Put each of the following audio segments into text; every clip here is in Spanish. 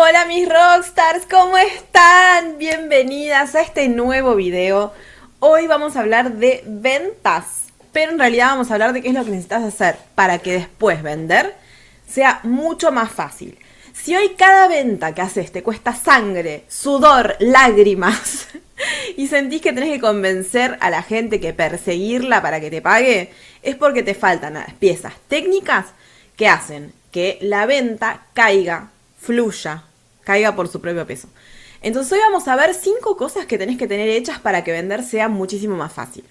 Hola mis rockstars, ¿cómo están? Bienvenidas a este nuevo video. Hoy vamos a hablar de ventas, pero en realidad vamos a hablar de qué es lo que necesitas hacer para que después vender sea mucho más fácil. Si hoy cada venta que haces te cuesta sangre, sudor, lágrimas y sentís que tenés que convencer a la gente que perseguirla para que te pague, es porque te faltan las piezas técnicas que hacen que la venta fluya, caiga por su propio peso. Entonces hoy vamos a ver 5 cosas que tenés que tener hechas para que vender sea muchísimo más fácil.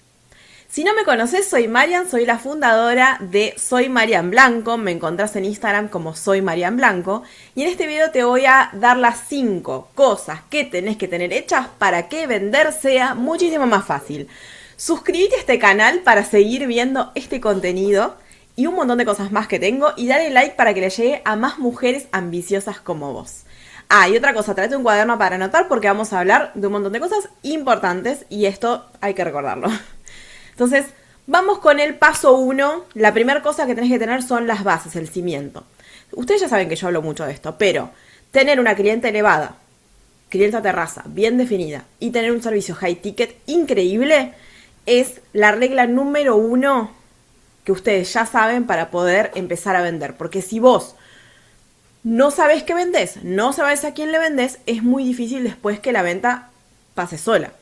Si no me conoces, soy Marian, soy la fundadora de Soy Marian Blanco, me encontrás en Instagram como Soy Marian Blanco, y en este video te voy a dar las 5 cosas que tenés que tener hechas para que vender sea muchísimo más fácil. Suscríbete a este canal para seguir viendo este contenido y un montón de cosas más que tengo, y dale like para que le llegue a más mujeres ambiciosas como vos. Ah, y otra cosa, tráete un cuaderno para anotar porque vamos a hablar de un montón de cosas importantes y esto hay que recordarlo. Entonces, vamos con el paso 1. La primera cosa que tenés que tener son las bases, el cimiento. Ustedes ya saben que yo hablo mucho de esto, pero tener una clienta elevada, clienta terraza, bien definida, y tener un servicio high ticket increíble es la regla número 1 que ustedes ya saben para poder empezar a vender. Porque si vos no sabés qué vendés, no sabés a quién le vendés, es muy difícil después que la venta pase sola.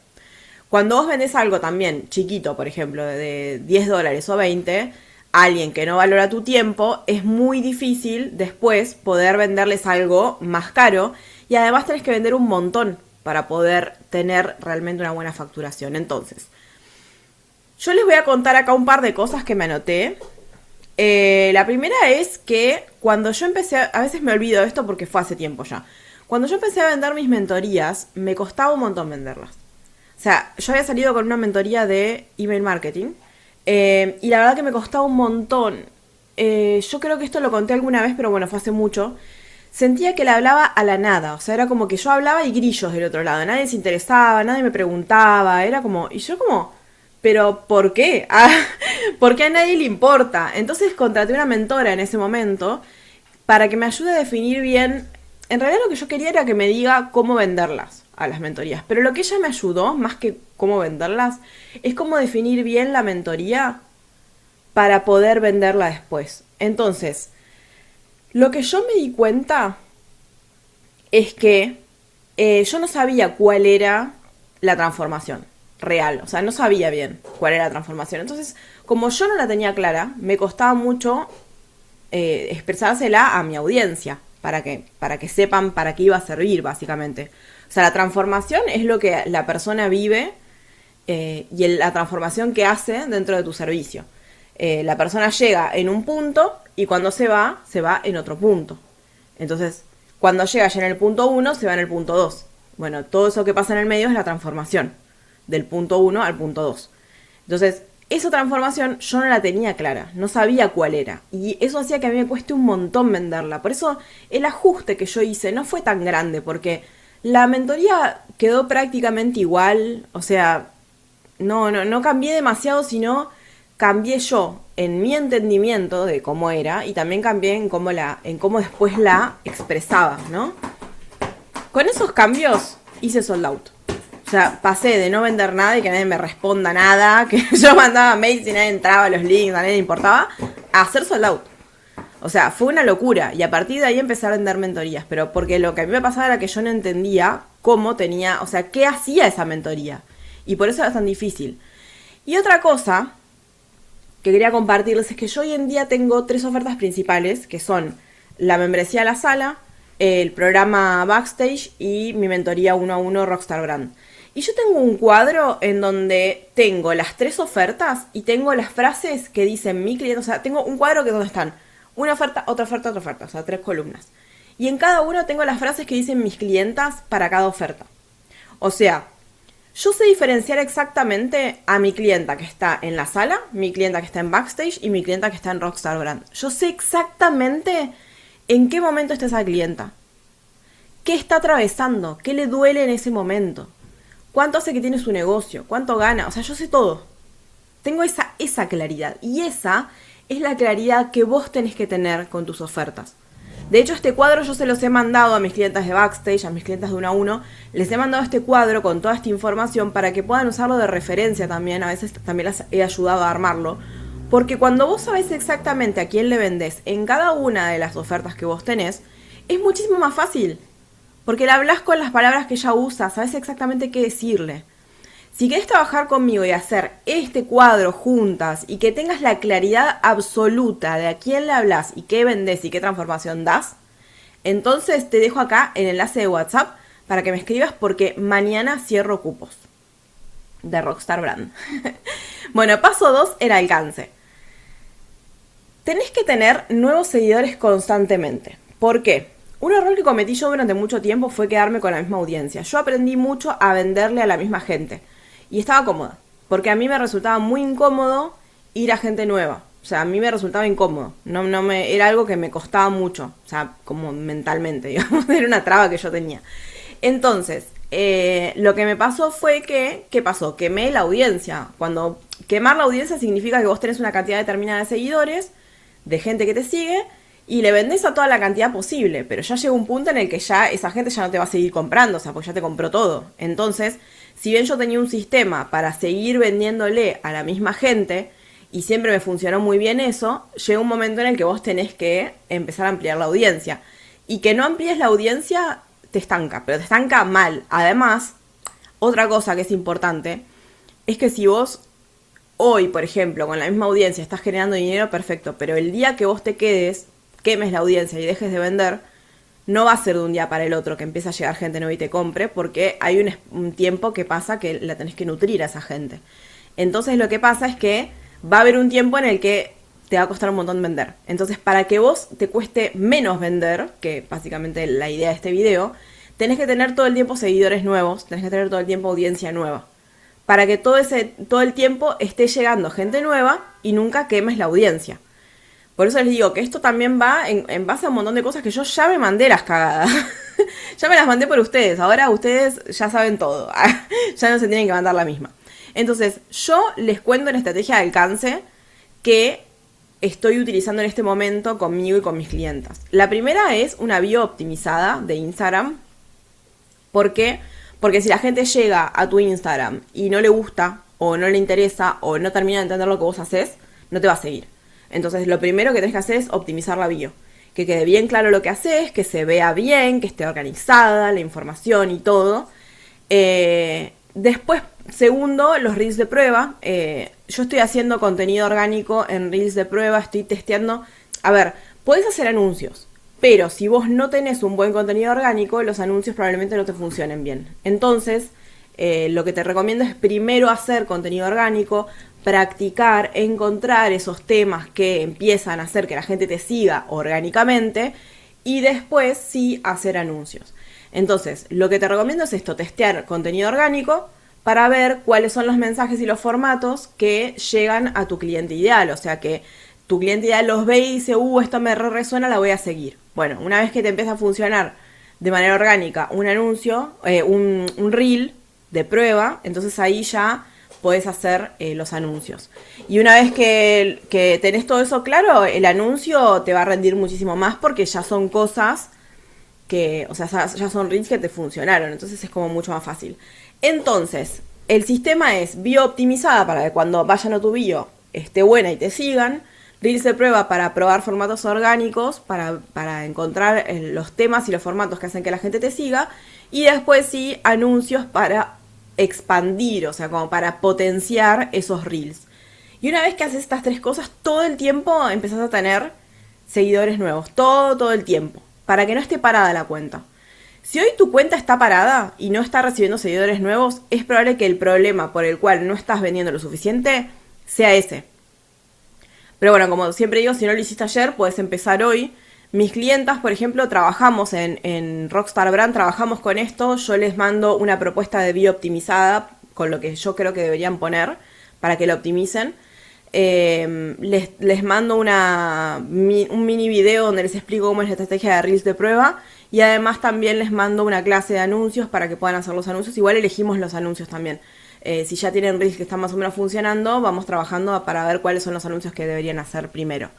Cuando vos vendés algo también chiquito, por ejemplo, de $10 o 20, a alguien que no valora tu tiempo, es muy difícil después poder venderles algo más caro, y además tenés que vender un montón para poder tener realmente una buena facturación. Entonces, yo les voy a contar acá un par de cosas que me anoté. La primera es que cuando yo empecé, a veces me olvido de esto porque fue hace tiempo ya. Cuando yo empecé a vender mis mentorías, me costaba un montón venderlas. O sea, yo había salido con una mentoría de email marketing y la verdad que me costaba un montón. Yo creo que esto lo conté alguna vez, pero bueno, fue hace mucho. Sentía que le hablaba a la nada, o sea, era como que yo hablaba y grillos del otro lado. Nadie se interesaba, nadie me preguntaba, era como... Y yo como... ¿Pero por qué? ¿Por qué a nadie le importa? Entonces contraté una mentora en ese momento para que me ayude a definir bien. En realidad lo que yo quería era que me diga cómo venderlas a las mentorías. Pero lo que ella me ayudó, más que cómo venderlas, es cómo definir bien la mentoría para poder venderla después. Entonces, lo que yo me di cuenta es que yo no sabía cuál era la transformación real, o sea, no sabía bien cuál era la transformación. Entonces, como yo no la tenía clara, me costaba mucho expresársela a mi audiencia, para que sepan para qué iba a servir, básicamente. O sea, la transformación es lo que la persona vive y la transformación que hace dentro de tu servicio. La persona llega en un punto y cuando se va en otro punto. Entonces, cuando llega ya en el punto 1, se va en el punto 2. Bueno, todo eso que pasa en el medio es la transformación del punto 1 al punto 2. Entonces, esa transformación yo no la tenía clara, no sabía cuál era. Y eso hacía que a mí me cueste un montón venderla. Por eso el ajuste que yo hice no fue tan grande, porque la mentoría quedó prácticamente igual. O sea, no cambié demasiado, sino cambié yo en mi entendimiento de cómo era, y también cambié en cómo después la expresaba, ¿no? Con esos cambios hice sold out. O sea, pasé de no vender nada y que nadie me responda nada, que yo mandaba mails y nadie entraba a los links, a nadie le importaba, a hacer sold out. O sea, fue una locura. Y a partir de ahí empecé a vender mentorías. Pero porque lo que a mí me pasaba era que yo no entendía cómo tenía, o sea, qué hacía esa mentoría. Y por eso era tan difícil. Y otra cosa que quería compartirles es que yo hoy en día tengo 3 ofertas principales, que son la membresía a la sala, el programa Backstage y mi mentoría 1 a 1 Rockstar Brand. Y yo tengo un cuadro en donde tengo las 3 ofertas y tengo las frases que dicen mi cliente. O sea, tengo un cuadro que donde están una oferta, otra oferta, otra oferta. O sea, 3 columnas. Y en cada uno tengo las frases que dicen mis clientas para cada oferta. O sea, yo sé diferenciar exactamente a mi clienta que está en la sala, mi clienta que está en Backstage y mi clienta que está en Rockstar Brand. Yo sé exactamente en qué momento está esa clienta. ¿Qué está atravesando? ¿Qué le duele en ese momento? ¿Cuánto hace que tiene su negocio? ¿Cuánto gana? O sea, yo sé todo. Tengo esa claridad. Y esa es la claridad que vos tenés que tener con tus ofertas. De hecho, este cuadro yo se los he mandado a mis clientas de Backstage, a mis clientas de 1 a 1. Les he mandado este cuadro con toda esta información para que puedan usarlo de referencia también. A veces también las he ayudado a armarlo. Porque cuando vos sabés exactamente a quién le vendés en cada una de las ofertas que vos tenés, es muchísimo más fácil. Porque le hablas con las palabras que ella usa, sabés exactamente qué decirle. Si querés trabajar conmigo y hacer este cuadro juntas y que tengas la claridad absoluta de a quién le hablas y qué vendés y qué transformación das, entonces te dejo acá el enlace de WhatsApp para que me escribas porque mañana cierro cupos de Rockstar Brand. Bueno, paso 2, el alcance. Tenés que tener nuevos seguidores constantemente. ¿Por qué? Un error que cometí yo durante mucho tiempo fue quedarme con la misma audiencia. Yo aprendí mucho a venderle a la misma gente. Y estaba cómoda, porque a mí me resultaba muy incómodo ir a gente nueva. O sea, a mí me resultaba incómodo. Era algo que me costaba mucho. O sea, como mentalmente, digamos. Era una traba que yo tenía. Entonces, lo que me pasó fue que, ¿qué pasó? Quemé la audiencia. Cuando quemar la audiencia significa que vos tenés una cantidad determinada de seguidores, de gente que te sigue, y le vendés a toda la cantidad posible. Pero ya llega un punto en el que ya esa gente ya no te va a seguir comprando. O sea, pues ya te compró todo. Entonces, si bien yo tenía un sistema para seguir vendiéndole a la misma gente, y siempre me funcionó muy bien eso, llega un momento en el que vos tenés que empezar a ampliar la audiencia. Y que no amplíes la audiencia te estanca, pero te estanca mal. Además, otra cosa que es importante, es que si vos hoy, por ejemplo, con la misma audiencia estás generando dinero, perfecto, pero el día que vos te quemes la audiencia y dejes de vender, no va a ser de un día para el otro que empiece a llegar gente nueva y te compre, porque hay un tiempo que pasa que la tenés que nutrir a esa gente. Entonces lo que pasa es que va a haber un tiempo en el que te va a costar un montón vender. Entonces, para que vos te cueste menos vender, que básicamente la idea de este video, tenés que tener todo el tiempo seguidores nuevos, tenés que tener todo el tiempo audiencia nueva, para que todo el tiempo esté llegando gente nueva y nunca quemes la audiencia. Por eso les digo que esto también va en base a un montón de cosas que yo ya me mandé las cagadas. Ya me las mandé por ustedes. Ahora ustedes ya saben todo. Ya no se tienen que mandar la misma. Entonces, yo les cuento una estrategia de alcance que estoy utilizando en este momento conmigo y con mis clientas. La primera es una bio optimizada de Instagram. ¿Por qué? Porque si la gente llega a tu Instagram y no le gusta, o no le interesa, o no termina de entender lo que vos haces, no te va a seguir. Entonces, lo primero que tenés que hacer es optimizar la bio. Que quede bien claro lo que haces, que se vea bien, que esté organizada, la información y todo. Después, segundo, los reels de prueba. Yo estoy haciendo contenido orgánico en reels de prueba, estoy testeando. A ver, podés hacer anuncios, pero si vos no tenés un buen contenido orgánico, los anuncios probablemente no te funcionen bien. Entonces, lo que te recomiendo es primero hacer contenido orgánico, practicar, encontrar esos temas que empiezan a hacer que la gente te siga orgánicamente y después sí hacer anuncios. Entonces, lo que te recomiendo es esto, testear contenido orgánico para ver cuáles son los mensajes y los formatos que llegan a tu cliente ideal. O sea, que tu cliente ideal los ve y dice, esto me resuena, la voy a seguir. Bueno, una vez que te empieza a funcionar de manera orgánica un anuncio, un reel de prueba, entonces ahí ya podés hacer los anuncios. Y una vez que tenés todo eso claro, el anuncio te va a rendir muchísimo más porque ya son cosas que, o sea, ya son reels que te funcionaron, entonces es como mucho más fácil. Entonces, el sistema es bio optimizada para que cuando vayan a tu bio esté buena y te sigan, reels de prueba para probar formatos orgánicos, para encontrar los temas y los formatos que hacen que la gente te siga, y después sí, anuncios para expandir, o sea, como para potenciar esos reels. Y una vez que haces estas tres cosas, todo el tiempo empezás a tener seguidores nuevos, todo el tiempo, para que no esté parada la cuenta. Si hoy tu cuenta está parada y no está recibiendo seguidores nuevos, es probable que el problema por el cual no estás vendiendo lo suficiente sea ese. Pero bueno, como siempre digo, si no lo hiciste ayer, puedes empezar hoy. Mis clientas, por ejemplo, trabajamos en Rockstar Brand, trabajamos con esto. Yo les mando una propuesta de bio optimizada con lo que yo creo que deberían poner para que lo optimicen. Les mando un mini video donde les explico cómo es la estrategia de Reels de prueba. Y además también les mando una clase de anuncios para que puedan hacer los anuncios. Igual elegimos los anuncios también. Si ya tienen Reels que están más o menos funcionando, vamos trabajando para ver cuáles son los anuncios que deberían hacer primero.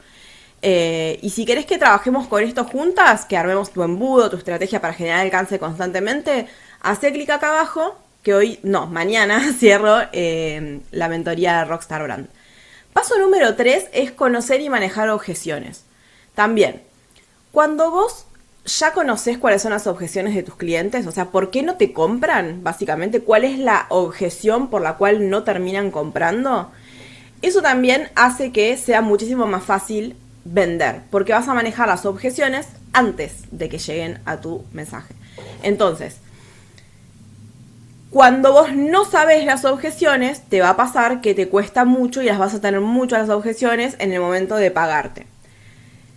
Y si querés que trabajemos con esto juntas, que armemos tu embudo, tu estrategia para generar alcance constantemente, hacé clic acá abajo, que hoy, no, mañana cierro la mentoría de Rockstar Brand. Paso número 3 es conocer y manejar objeciones. También, cuando vos ya conocés cuáles son las objeciones de tus clientes, o sea, ¿por qué no te compran? Básicamente, ¿cuál es la objeción por la cual no terminan comprando? Eso también hace que sea muchísimo más fácil vender, porque vas a manejar las objeciones antes de que lleguen a tu mensaje. Entonces, cuando vos no sabes las objeciones, te va a pasar que te cuesta mucho y las vas a tener mucho las objeciones en el momento de pagarte.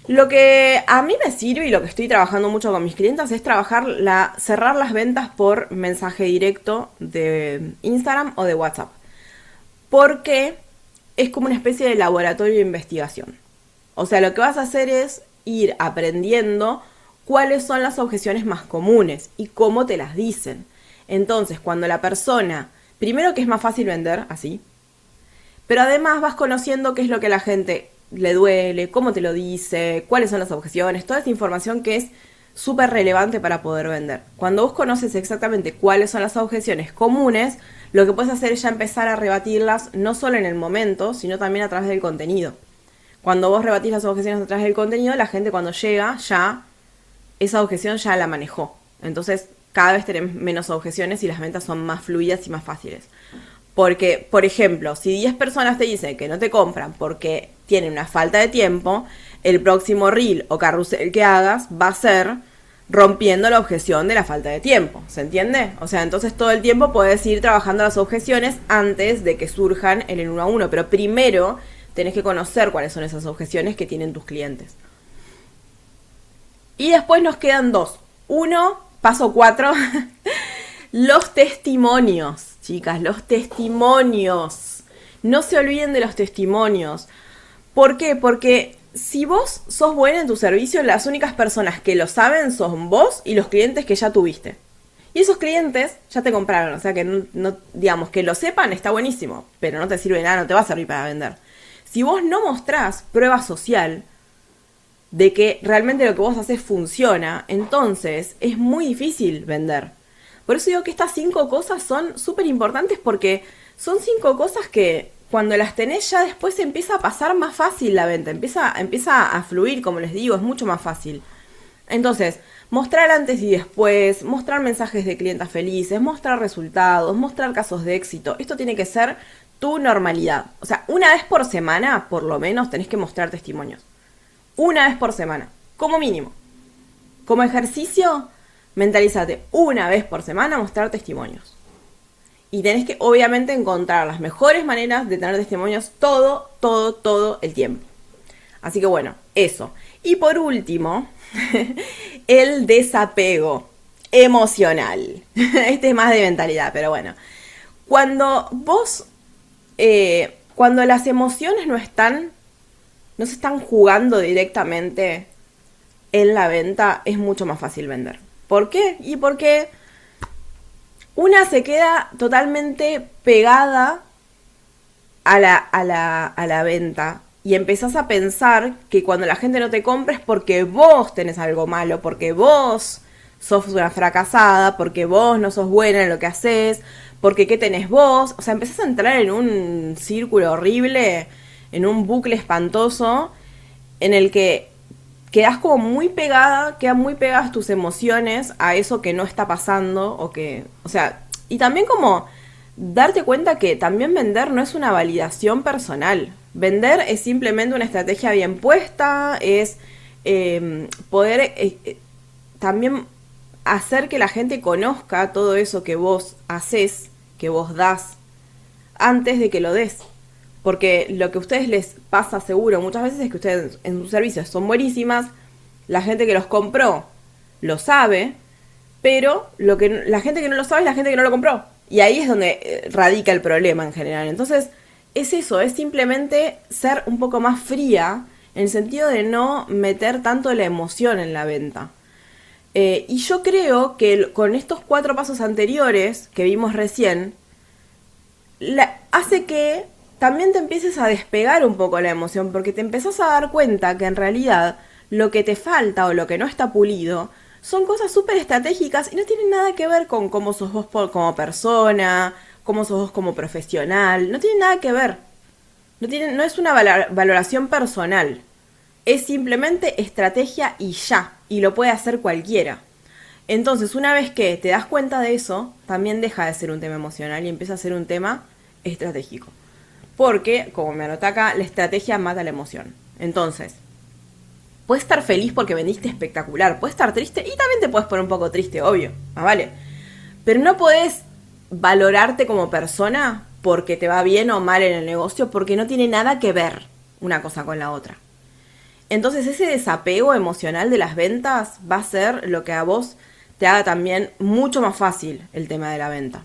Lo que a mí me sirve y lo que estoy trabajando mucho con mis clientes es cerrar las ventas por mensaje directo de Instagram o de WhatsApp. Porque es como una especie de laboratorio de investigación. O sea, lo que vas a hacer es ir aprendiendo cuáles son las objeciones más comunes y cómo te las dicen. Entonces, cuando la persona, primero que es más fácil vender así, pero además vas conociendo qué es lo que a la gente le duele, cómo te lo dice, cuáles son las objeciones, toda esa información que es súper relevante para poder vender. Cuando vos conoces exactamente cuáles son las objeciones comunes, lo que puedes hacer es ya empezar a rebatirlas no solo en el momento, sino también a través del contenido. Cuando vos rebatís las objeciones a través del contenido, la gente cuando llega ya, esa objeción ya la manejó. Entonces cada vez tenés menos objeciones y las ventas son más fluidas y más fáciles. Porque, por ejemplo, si 10 personas te dicen que no te compran porque tienen una falta de tiempo, el próximo reel o carrusel que hagas va a ser rompiendo la objeción de la falta de tiempo. ¿Se entiende? O sea, entonces todo el tiempo puedes ir trabajando las objeciones antes de que surjan en el 1 a 1. Pero primero tenés que conocer cuáles son esas objeciones que tienen tus clientes. Y después nos quedan 2. 1, paso 4, los testimonios. Chicas, los testimonios. No se olviden de los testimonios. ¿Por qué? Porque si vos sos buena en tu servicio, las únicas personas que lo saben son vos y los clientes que ya tuviste. Y esos clientes ya te compraron. O sea que no digamos, que lo sepan está buenísimo, pero no te sirve de nada, no te va a servir para vender. Si vos no mostrás prueba social de que realmente lo que vos haces funciona, entonces es muy difícil vender. Por eso digo que estas 5 cosas son súper importantes, porque son 5 cosas que cuando las tenés ya después empieza a pasar más fácil la venta, empieza a fluir, como les digo, es mucho más fácil. Entonces, mostrar antes y después, mostrar mensajes de clientas felices, mostrar resultados, mostrar casos de éxito. Esto tiene que ser tu normalidad. O sea, una vez por semana, por lo menos, tenés que mostrar testimonios. Una vez por semana, como mínimo. Como ejercicio, mentalízate una vez por semana mostrar testimonios. Y tenés que, obviamente, encontrar las mejores maneras de tener testimonios todo el tiempo. Así que bueno, eso. Y por último, el desapego emocional. Este es más de mentalidad, pero bueno. Cuando las emociones no se están jugando directamente en la venta, es mucho más fácil vender. ¿Por qué? Y porque una se queda totalmente pegada a la venta y empezás a pensar que cuando la gente no te compra es porque vos tenés algo malo, porque vos sos una fracasada, porque vos no sos buena en lo que haces, porque qué tenés vos. O sea, empezás a entrar en un círculo horrible, en un bucle espantoso, en el que quedan muy pegadas tus emociones a eso que no está pasando, y también como darte cuenta que también vender no es una validación personal. Vender es simplemente una estrategia bien puesta, es poder también hacer que la gente conozca todo eso que vos haces, que vos das, antes de que lo des. Porque lo que a ustedes les pasa seguro muchas veces es que ustedes en sus servicios son buenísimas, la gente que los compró lo sabe, pero la gente que no lo sabe es la gente que no lo compró. Y ahí es donde radica el problema en general. Entonces, es eso, es simplemente ser un poco más fría, en el sentido de no meter tanto la emoción en la venta. Y yo creo que con estos 4 pasos anteriores que vimos recién, hace que también te empieces a despegar un poco la emoción, porque te empezás a dar cuenta que en realidad lo que te falta o lo que no está pulido son cosas súper estratégicas y no tienen nada que ver con cómo sos vos como persona, cómo sos vos como profesional, no tiene nada que ver. No es una valoración personal, es simplemente estrategia y ya, y lo puede hacer cualquiera. Entonces, una vez que te das cuenta de eso, también deja de ser un tema emocional y empieza a ser un tema estratégico. Porque, como me anota acá, la estrategia mata la emoción. Entonces, puedes estar feliz porque vendiste espectacular, puedes estar triste y también te puedes poner un poco triste, obvio, más vale. Pero no podés valorarte como persona porque te va bien o mal en el negocio, porque no tiene nada que ver una cosa con la otra. Entonces ese desapego emocional de las ventas va a ser lo que a vos te haga también mucho más fácil el tema de la venta.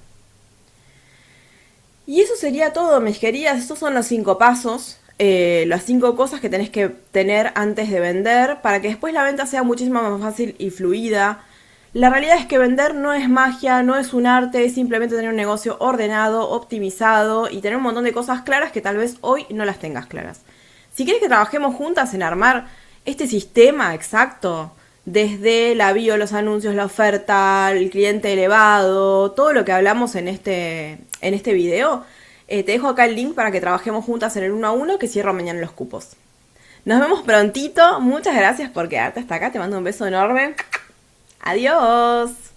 Y eso sería todo, mis queridas. Estos son los 5 pasos, las 5 cosas que tenés que tener antes de vender para que después la venta sea muchísimo más fácil y fluida. La realidad es que vender no es magia, no es un arte, es simplemente tener un negocio ordenado, optimizado y tener un montón de cosas claras que tal vez hoy no las tengas claras. Si quieres que trabajemos juntas en armar este sistema exacto, desde la bio, los anuncios, la oferta, el cliente elevado, todo lo que hablamos en este video, te dejo acá el link para que trabajemos juntas en el 1 a 1 que cierro mañana los cupos. Nos vemos prontito, muchas gracias por quedarte hasta acá, te mando un beso enorme. Adiós.